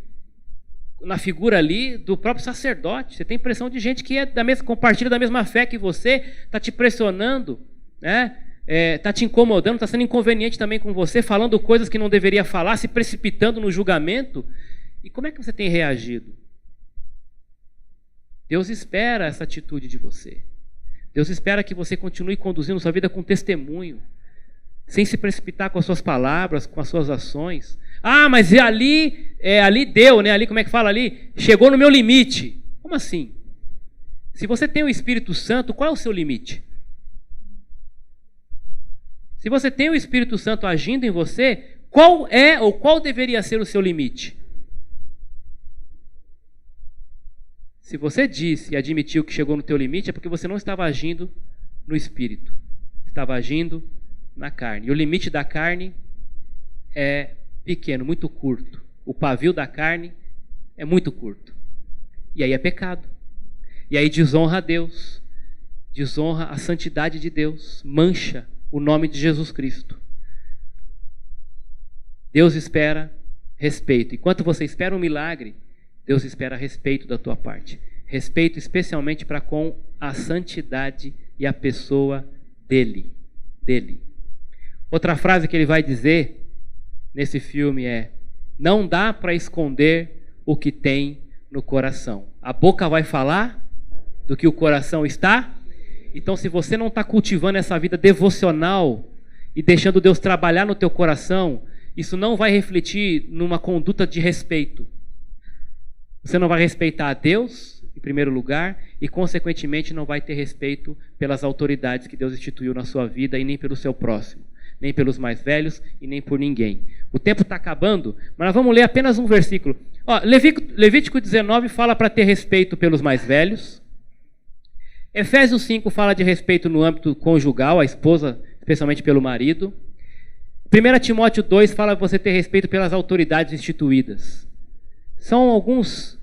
na figura ali do próprio sacerdote. Você tem pressão de gente que compartilha da mesma fé que você, está te pressionando, né? Está te incomodando, está sendo inconveniente também com você, falando coisas que não deveria falar, se precipitando no julgamento. E como é que você tem reagido? Deus espera essa atitude de você. Deus espera que você continue conduzindo sua vida com testemunho, sem se precipitar com as suas palavras, com as suas ações. Ah, mas ali deu, né? Ali, como é que fala ali? Chegou no meu limite. Como assim? Se você tem o Espírito Santo, qual é o seu limite? Se você tem o Espírito Santo agindo em você, qual é ou qual deveria ser o seu limite? Se você disse e admitiu que chegou no teu limite, é porque você não estava agindo no Espírito. Estava agindo na carne. E o limite da carne é pequeno, muito curto. O pavio da carne é muito curto. E aí é pecado. E aí desonra a Deus. Desonra a santidade de Deus. Mancha o nome de Jesus Cristo. Deus espera respeito. Enquanto você espera um milagre, Deus espera respeito da tua parte. Respeito especialmente para com a santidade e a pessoa dele. Outra frase que ele vai dizer nesse filme é: não dá para esconder o que tem no coração. A boca vai falar do que o coração está. Então, se você não está cultivando essa vida devocional e deixando Deus trabalhar no teu coração, isso não vai refletir numa conduta de respeito. Você não vai respeitar a Deus, em primeiro lugar, e, consequentemente, não vai ter respeito pelas autoridades que Deus instituiu na sua vida e nem pelo seu próximo, nem pelos mais velhos e nem por ninguém. O tempo está acabando, mas nós vamos ler apenas um versículo. Levítico 19 fala para ter respeito pelos mais velhos. Efésios 5 fala de respeito no âmbito conjugal, a esposa, especialmente pelo marido. 1 Timóteo 2 fala para você ter respeito pelas autoridades instituídas. São alguns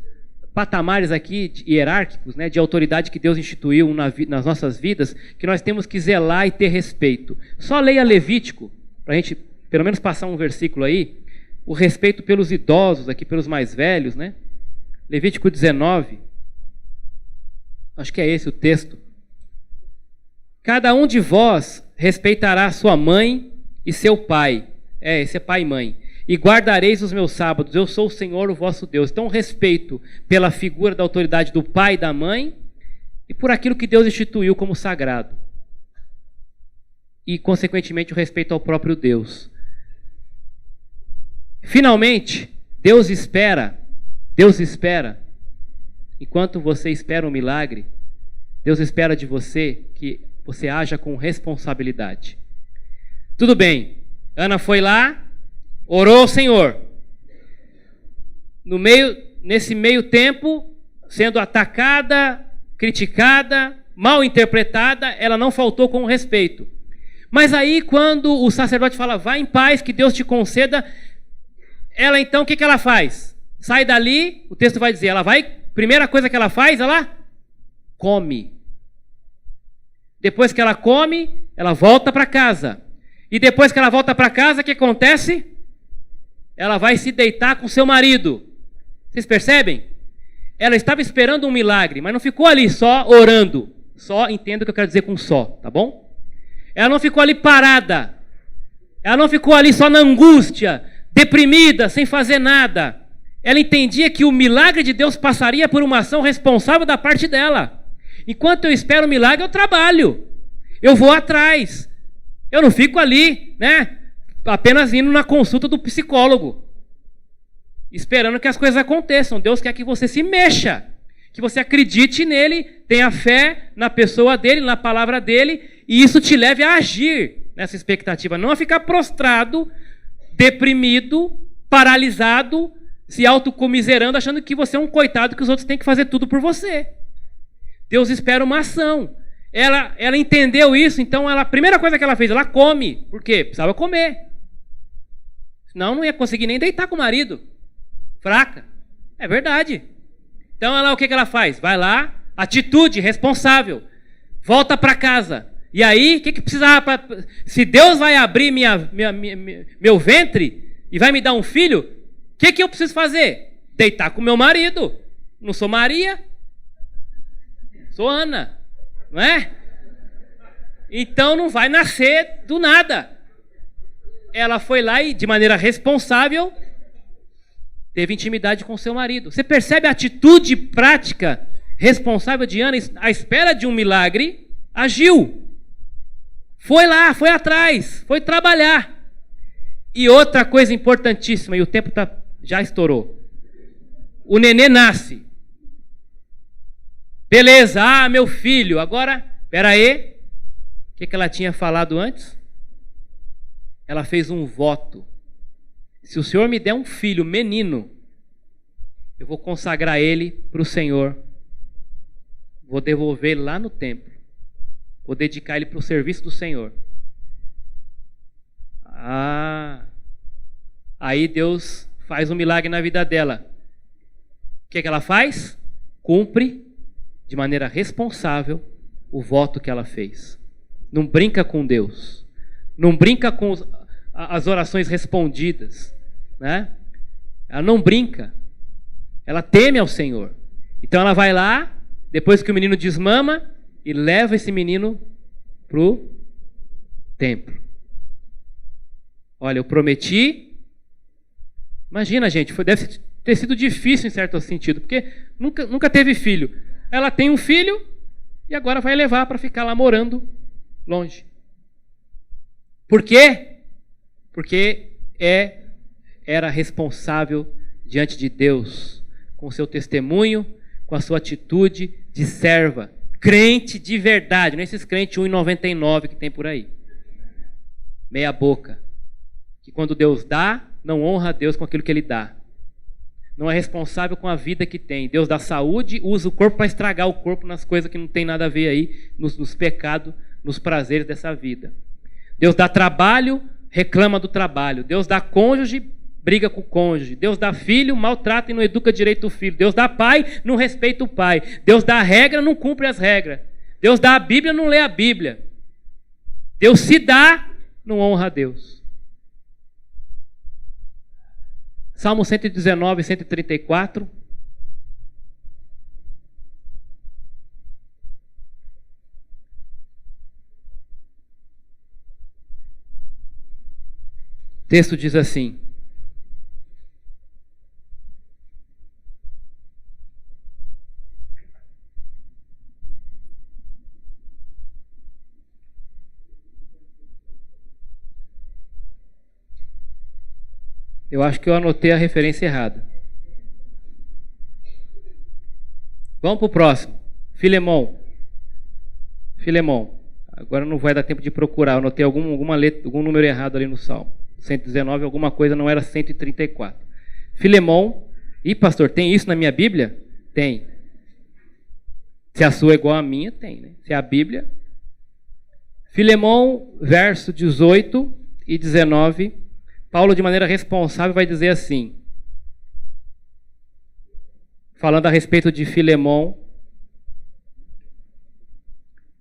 patamares aqui hierárquicos, né, de autoridade que Deus instituiu nas nossas vidas, que nós temos que zelar e ter respeito. Só leia Levítico, para a gente pelo menos passar um versículo aí, o respeito pelos idosos, aqui pelos mais velhos, né? Levítico 19, acho que é esse o texto. Cada um de vós respeitará sua mãe e seu pai. Esse é pai e mãe. E guardareis os meus sábados, eu sou o Senhor, o vosso Deus. Então, respeito pela figura da autoridade do pai e da mãe, e por aquilo que Deus instituiu como sagrado. E, consequentemente, o respeito ao próprio Deus. Finalmente, Deus espera, enquanto você espera um milagre, Deus espera de você que você haja com responsabilidade. Tudo bem, Ana foi lá, orou ao Senhor. Nesse meio tempo, sendo atacada, criticada, mal interpretada, ela não faltou com respeito. Mas aí, quando o sacerdote fala, vá em paz, que Deus te conceda, ela então, o que ela faz? Sai dali, o texto vai dizer, primeira coisa que ela faz, ela come. Depois que ela come, ela volta para casa. E depois que ela volta para casa, o que acontece? Ela vai se deitar com seu marido. Vocês percebem? Ela estava esperando um milagre, mas não ficou ali só orando. Só, entenda o que eu quero dizer com só, tá bom? Ela não ficou ali parada. Ela não ficou ali só na angústia, deprimida, sem fazer nada. Ela entendia que o milagre de Deus passaria por uma ação responsável da parte dela. Enquanto eu espero o milagre, eu trabalho. Eu vou atrás. Eu não fico ali, né? Apenas indo na consulta do psicólogo, esperando que as coisas aconteçam. Deus quer que você se mexa, que você acredite nele, tenha fé na pessoa dele, na palavra dele, e isso te leve a agir nessa expectativa, não a ficar prostrado, deprimido, paralisado, se autocomiserando, achando que você é um coitado, que os outros têm que fazer tudo por você. Deus espera uma ação. Ela entendeu isso, então a primeira coisa que ela fez, ela come. Por quê? Precisava comer. Senão não ia conseguir nem deitar com o marido. Fraca. É verdade. Então o que ela faz? Vai lá, atitude responsável. Volta para casa. E aí, o que precisava? Se Deus vai abrir meu ventre e vai me dar um filho, o que eu preciso fazer? Deitar com meu marido. Não sou Maria? Sou Ana. Não é? Então não vai nascer do nada. Ela foi lá e, de maneira responsável, teve intimidade com seu marido. Você percebe a atitude prática, responsável de Ana, à espera de um milagre, agiu. Foi lá, foi atrás, foi trabalhar. E outra coisa importantíssima, e o tempo já estourou. O nenê nasce. Beleza, meu filho. Agora, espera aí. O que ela tinha falado antes? Ela fez um voto. Se o Senhor me der um filho, menino, eu vou consagrar ele para o Senhor. Vou devolver ele lá no templo. Vou dedicar ele para o serviço do Senhor. Aí Deus faz um milagre na vida dela. O que ela faz? Cumpre de maneira responsável o voto que ela fez. Não brinca com Deus. Não brinca com as orações respondidas, né? Ela não brinca. Ela teme ao Senhor. Então ela vai lá, depois que o menino desmama, e leva esse menino para o templo. Olha, eu prometi. Imagina, gente, deve ter sido difícil em certo sentido, porque nunca teve filho. Ela tem um filho e agora vai levar para ficar lá morando longe. Por quê? Porque era responsável diante de Deus, com seu testemunho, com a sua atitude de serva, crente de verdade, não esses crentes 1,99 que tem por aí. Meia boca. Que quando Deus dá, não honra a Deus com aquilo que Ele dá. Não é responsável com a vida que tem. Deus dá saúde, usa o corpo para estragar o corpo nas coisas que não tem nada a ver aí, nos pecados, nos prazeres dessa vida. Deus dá trabalho, reclama do trabalho. Deus dá cônjuge, briga com o cônjuge. Deus dá filho, maltrata e não educa direito o filho. Deus dá pai, não respeita o pai. Deus dá regra, não cumpre as regras. Deus dá a Bíblia, não lê a Bíblia. Deus se dá, não honra a Deus. Salmo 119, 134. O texto diz assim: Eu acho que eu anotei a referência errada. Vamos para o próximo. Filemão. Agora não vai dar tempo de procurar. Eu anotei algum número errado ali no Salmo. 119, alguma coisa, não era 134. Filemão. Ih, pastor, tem isso na minha Bíblia? Tem. Se a sua é igual à minha, tem, né? Se é a Bíblia. Filemão, verso 18 e 19. Paulo, de maneira responsável, vai dizer assim, falando a respeito de Filemão: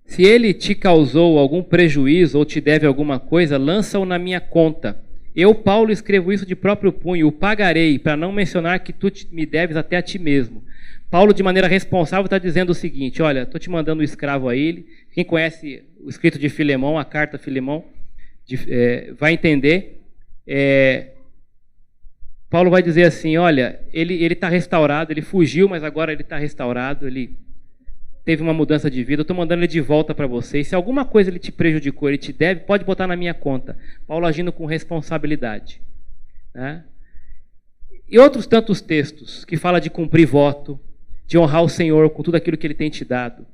se ele te causou algum prejuízo ou te deve alguma coisa, lança-o na minha conta. Eu, Paulo, escrevo isso de próprio punho, o pagarei, para não mencionar que tu me deves até a ti mesmo. Paulo, de maneira responsável, está dizendo o seguinte: olha, estou te mandando um escravo a ele. Quem conhece o escrito de Filemão, a carta a Filemão, vai entender. Paulo vai dizer assim: olha, ele está restaurado, ele fugiu, mas agora ele está restaurado, ele teve uma mudança de vida, eu estou mandando ele de volta para você. E se alguma coisa ele te prejudicou, ele te deve, pode botar na minha conta. Paulo agindo com responsabilidade, né? E outros tantos textos que falam de cumprir voto, de honrar o Senhor com tudo aquilo que ele tem te dado,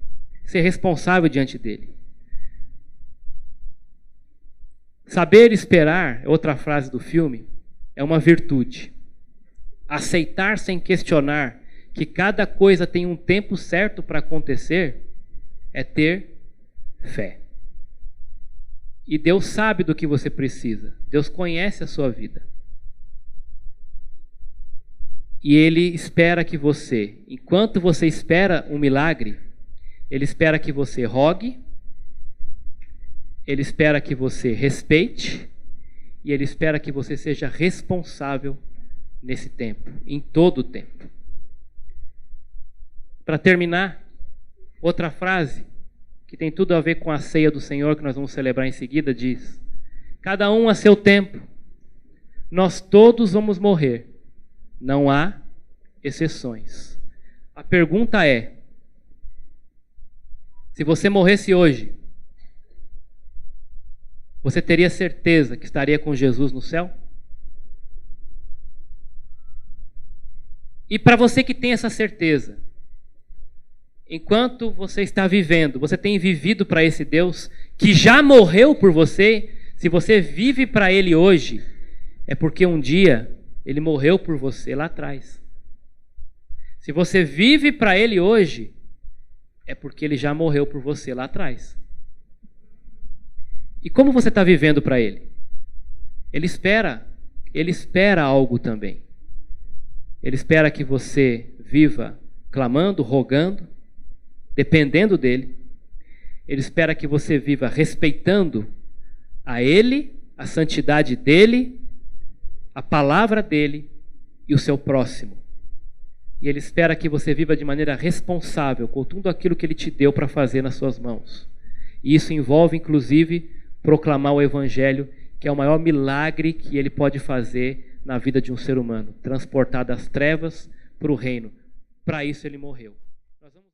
ser responsável diante dele. Saber esperar, outra frase do filme, é uma virtude. Aceitar sem questionar que cada coisa tem um tempo certo para acontecer é ter fé. E Deus sabe do que você precisa. Deus conhece a sua vida. E Ele espera que você, enquanto você espera um milagre, Ele espera que você rogue, Ele espera que você respeite, e Ele espera que você seja responsável nesse tempo, em todo o tempo. Para terminar, outra frase que tem tudo a ver com a ceia do Senhor, que nós vamos celebrar em seguida, diz: cada um a seu tempo, nós todos vamos morrer, não há exceções. A pergunta é: se você morresse hoje, você teria certeza que estaria com Jesus no céu? E para você que tem essa certeza, enquanto você está vivendo, você tem vivido para esse Deus que já morreu por você? Se você vive para Ele hoje, é porque um dia Ele morreu por você lá atrás. Se você vive para Ele hoje, é porque Ele já morreu por você lá atrás. E como você está vivendo para Ele? Ele espera algo também. Ele espera que você viva clamando, rogando, dependendo dEle. Ele espera que você viva respeitando a Ele, a santidade dEle, a palavra dEle e o seu próximo. E Ele espera que você viva de maneira responsável com tudo aquilo que Ele te deu para fazer nas suas mãos. E isso envolve, inclusive, proclamar o Evangelho, que é o maior milagre que Ele pode fazer na vida de um ser humano. Transportar das trevas para o reino. Para isso Ele morreu. Nós vamos